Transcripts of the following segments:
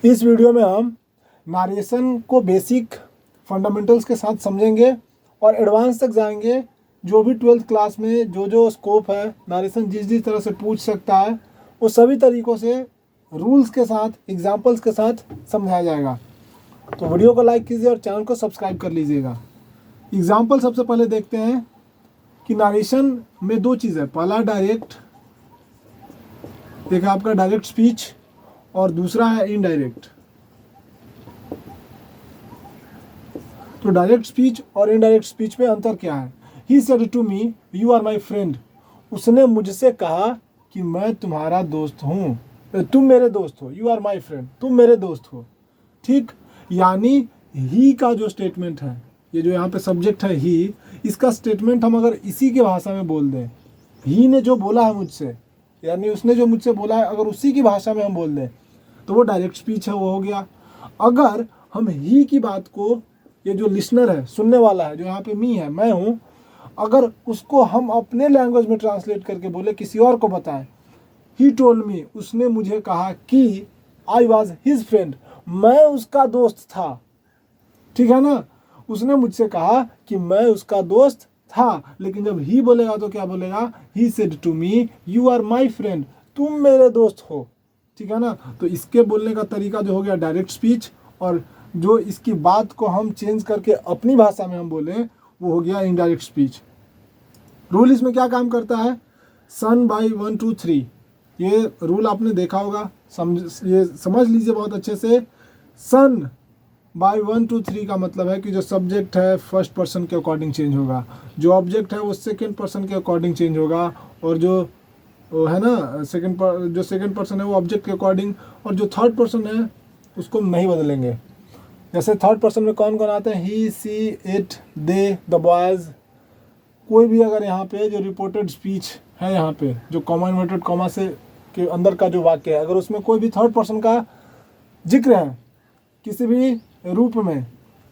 इस वीडियो में हम नारेशन को बेसिक फंडामेंटल्स के साथ समझेंगे और एडवांस तक जाएंगे। जो भी 12th क्लास में जो स्कोप है, नारेशन जिस तरह से पूछ सकता है, वो सभी तरीक़ों से रूल्स के साथ, एग्जाम्पल्स के साथ समझाया जाएगा। तो वीडियो को लाइक कीजिए और चैनल को सब्सक्राइब कर लीजिएगा। एग्जाम्पल सबसे पहले देखते हैं कि नारेशन में दो चीज़ है। पहला डायरेक्ट, एक आपका डायरेक्ट स्पीच और दूसरा है इनडायरेक्ट। तो डायरेक्ट स्पीच और इनडायरेक्ट स्पीच में अंतर क्या है? He said to me you are my friend. उसने मुझसे कहा कि मैं तुम्हारा दोस्त हूँ, तुम मेरे दोस्त हो। यू आर माई फ्रेंड, तुम मेरे दोस्त हो। ठीक, यानी ही का जो स्टेटमेंट है, ये जो यहाँ पे सब्जेक्ट है ही, इसका स्टेटमेंट हम अगर इसी की भाषा में बोल दें, ही ने जो बोला है मुझसे, यानी उसने जो मुझसे बोला है, अगर उसी की भाषा में हम बोल दें तो वो डायरेक्ट स्पीच है, वो हो गया। अगर हम ही की बात को, ये जो लिसनर है, सुनने वाला है, जो यहाँ पे मी है, मैं हूँ, अगर उसको हम अपने लैंग्वेज में ट्रांसलेट करके बोले, किसी और को बताएं, ही टोल्ड मी, उसने मुझे कहा कि आई वॉज हिज फ्रेंड, मैं उसका दोस्त था। ठीक है ना, उसने मुझसे कहा कि मैं उसका दोस्त था। लेकिन जब ही बोलेगा तो क्या बोलेगा? He said to me you are my friend, तुम मेरे दोस्त हो। ठीक है ना, तो इसके बोलने का तरीका जो हो गया डायरेक्ट स्पीच, और जो इसकी बात को हम चेंज करके अपनी भाषा में हम बोले, वो हो गया इनडायरेक्ट स्पीच। रूल इसमें क्या काम करता है? सन बाई 1 2 3, ये रूल आपने देखा होगा, ये समझ लीजिए बहुत अच्छे से। सन बाई 1 2 3 का मतलब है कि जो सब्जेक्ट है फर्स्ट पर्सन के अकॉर्डिंग चेंज होगा, जो ऑब्जेक्ट है वो सेकंड पर्सन के अकॉर्डिंग चेंज होगा, और जो है ना जो सेकंड पर्सन है वो ऑब्जेक्ट के अकॉर्डिंग, और जो थर्ड पर्सन है उसको नहीं बदलेंगे। जैसे थर्ड पर्सन में कौन कौन आते हैं? ही, सी, इट, दे, द बॉयज़। कोई भी अगर यहाँ पे जो रिपोर्टेड स्पीच है, यहाँ पे जो कॉमा इन्वर्टेड कॉमा से के अंदर का जो वाक्य है, अगर उसमें कोई भी थर्ड पर्सन का जिक्र है किसी भी रूप में,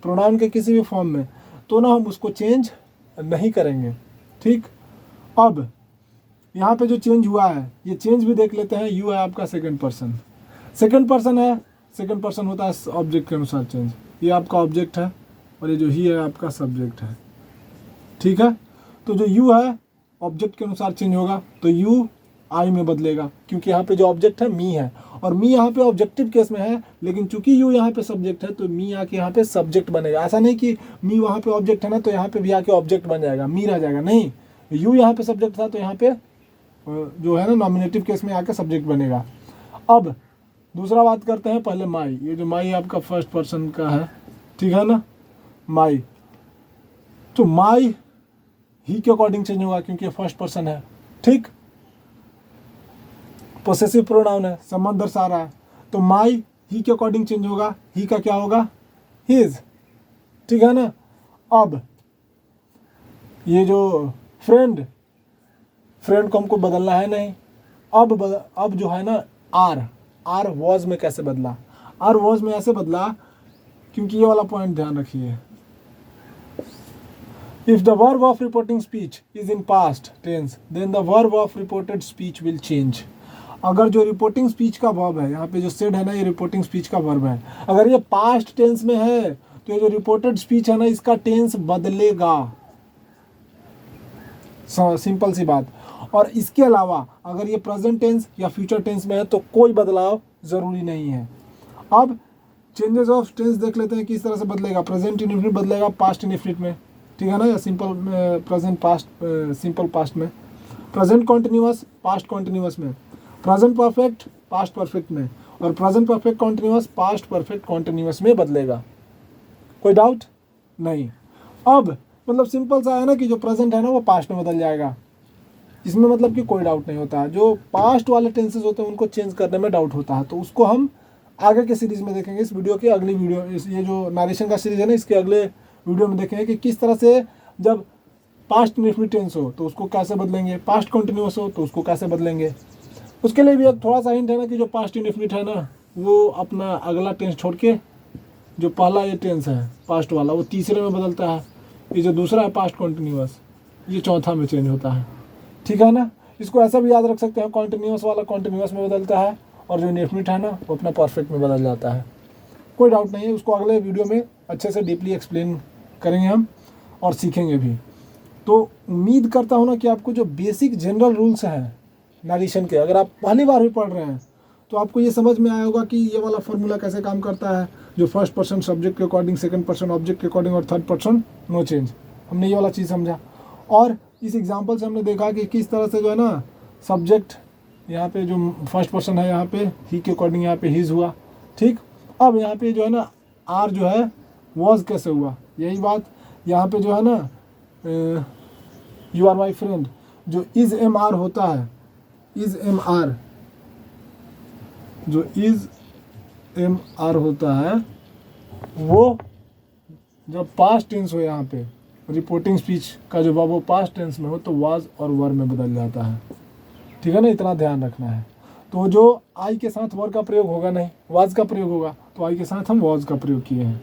प्रोनाउन के किसी भी फॉर्म में, तो ना हम उसको चेंज नहीं करेंगे। ठीक, अब यहाँ पे जो चेंज हुआ है, ये चेंज भी देख लेते हैं। यू है आपका सेकंड पर्सन, सेकंड पर्सन है, सेकंड पर्सन होता है ऑब्जेक्ट के अनुसार चेंज। ये आपका ऑब्जेक्ट है और ये जो ही है आपका सब्जेक्ट है। ठीक है, तो जो यू है ऑब्जेक्ट के अनुसार चेंज होगा, तो यू आई में बदलेगा, क्योंकि यहाँ पे जो ऑब्जेक्ट है मी है, और मी यहाँ पे ऑब्जेक्टिव केस में है, लेकिन चूंकि यू यहाँ पे सब्जेक्ट है तो मी आके यहाँ पे सब्जेक्ट बनेगा। ऐसा नहीं कि मी वहाँ पे ऑब्जेक्ट है ना तो यहाँ पे भी आके ऑब्जेक्ट बन जाएगा, मी रह जाएगा, नहीं। यू यहाँ पे सब्जेक्ट था तो यहाँ पे जो है ना नॉमिनेटिव केस में आके सब्जेक्ट बनेगा। अब दूसरा बात करते हैं, पहले माई। ये जो माई आपका फर्स्ट पर्सन का है, ठीक है ना, माई। तो माई ही के अकॉर्डिंग चेंज होगा क्योंकि फर्स्ट पर्सन है। ठीक, पोसेसिव प्रोनाउन है, संबंध दर्शा रहा है, तो माई ही के अकॉर्डिंग चेंज होगा। ही का क्या होगा? हिज। ठीक है ना, अब ये जो फ्रेंड को हमको बदलना है नहीं। अब जो है ना आर वॉज में कैसे बदला? आर वॉज में ऐसे बदला, क्योंकि ये वाला पॉइंट ध्यान रखिए। If the verb of reporting speech is in past tense then the verb of reported speech will change. अगर जो रिपोर्टिंग स्पीच का वर्ब है, यहाँ पे जो सेड है ना, ये रिपोर्टिंग स्पीच का वर्ब है, अगर ये पास्ट टेंस में है तो ये जो रिपोर्टेड स्पीच है ना, इसका टेंस बदलेगा। सिंपल सी बात। और इसके अलावा अगर ये प्रेजेंट टेंस या फ्यूचर टेंस में है तो कोई बदलाव जरूरी नहीं है। अब चेंजेस ऑफ टेंस देख लेते हैं किस तरह से बदलेगा। प्रेजेंट इंडेफिनिट बदलेगा पास्ट इंडेफिनिट में, ठीक है ना, या simple present past, simple past में, प्रेजेंट कॉन्टिन्यूअस पास्ट कॉन्टिन्यूअस में, प्रेजेंट परफेक्ट पास्ट परफेक्ट में, और present perfect continuous past perfect continuous में बदलेगा। कोई डाउट नहीं। अब मतलब सिंपल सा है ना कि जो प्रेजेंट है ना वो पास्ट में बदल जाएगा, इसमें मतलब कि कोई डाउट नहीं होता है। जो पास्ट वाले टेंसेस होते हैं उनको चेंज करने में डाउट होता है, तो उसको हम आगे के सीरीज में देखेंगे। इस वीडियो की अगली वीडियो, ये जो नारेशन का सीरीज है ना, इसके अगले वीडियो में देखेंगे कि किस तरह से जब पास्ट इंडेफिनिट टेंस हो तो उसको कैसे बदलेंगे, पास्ट कंटिन्यूअस हो तो उसको कैसे बदलेंगे। उसके लिए भी एक थोड़ा सा हिंट है ना कि जो पास्ट इंडेफिनिट है ना, वो अपना अगला टेंस छोड़ के जो पहला ये टेंस है पास्ट वाला, वो तीसरे में बदलता है। ये जो दूसरा है पास्ट कॉन्टिन्यूअस, ये चौथा में चेंज होता है। ठीक है ना, इसको ऐसा भी याद रख सकते हैं, कॉन्टिन्यूअस वाला कॉन्टिन्यूअस में बदलता है और जो इनडेफिनिट है ना वो अपना परफेक्ट में बदल जाता है। कोई डाउट नहीं है, उसको अगले वीडियो में अच्छे से डीपली एक्सप्लेन करेंगे हम और सीखेंगे भी। तो उम्मीद करता हूँ ना कि आपको जो बेसिक जनरल रूल्स हैं नरेशन के, अगर आप पहली बार भी पढ़ रहे हैं तो आपको ये समझ में आया होगा कि ये वाला फार्मूला कैसे काम करता है, जो फर्स्ट पर्सन सब्जेक्ट के अकॉर्डिंग, सेकंड पर्सन ऑब्जेक्ट के अकॉर्डिंग और थर्ड पर्सन नो चेंज। हमने ये वाला चीज़ समझा और इस एग्जांपल से हमने देखा कि किस तरह से जो है ना सब्जेक्ट यहाँ पे जो फर्स्ट पर्सन है यहाँ पे ही के अकॉर्डिंग यहाँ पे हिज हुआ। ठीक, अब यहाँ पे जो है ना आर जो है वॉज कैसे हुआ, यही बात यहाँ पे जो है ना यू आर माई फ्रेंड, जो इज एम आर होता है, इज एम आर, जो इज एम आर होता है वो जब पास्ट टेंस हो, यहाँ पे रिपोर्टिंग स्पीच का जो वर्ब वो पास्ट टेंस में हो तो वाज और वर में बदल जाता है। ठीक है ना, इतना ध्यान रखना है। तो जो आई के साथ वर का प्रयोग होगा नहीं, वाज का प्रयोग होगा, तो आई के साथ हम वाज का प्रयोग किए हैं।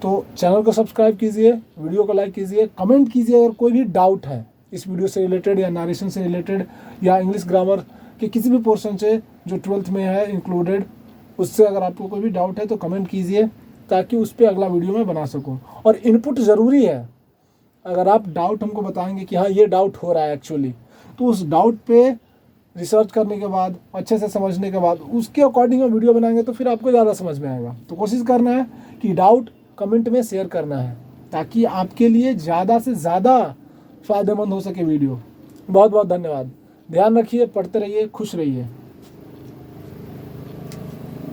तो चैनल को सब्सक्राइब कीजिए, वीडियो को लाइक कीजिए, कमेंट कीजिए अगर कोई भी डाउट है इस वीडियो से रिलेटेड या नरेशन से रिलेटेड या इंग्लिश ग्रामर के किसी भी पोर्शन से जो 12th में है इंक्लूडेड, उससे अगर आपको कोई भी डाउट है तो कमेंट कीजिए ताकि उस पर अगला वीडियो मैं बना सकूं। और इनपुट ज़रूरी है, अगर आप डाउट हमको बताएंगे कि हाँ ये डाउट हो रहा है एक्चुअली, तो उस डाउट पे रिसर्च करने के बाद, अच्छे से समझने के बाद उसके अकॉर्डिंग हम वीडियो बनाएंगे तो फिर आपको ज़्यादा समझ में आएगा। तो कोशिश करना है कि डाउट कमेंट में शेयर करना है ताकि आपके लिए ज़्यादा से ज़्यादा फ़ायदेमंद हो सके वीडियो। बहुत बहुत धन्यवाद, ध्यान रखिए, पढ़ते रहिए, खुश रहिए।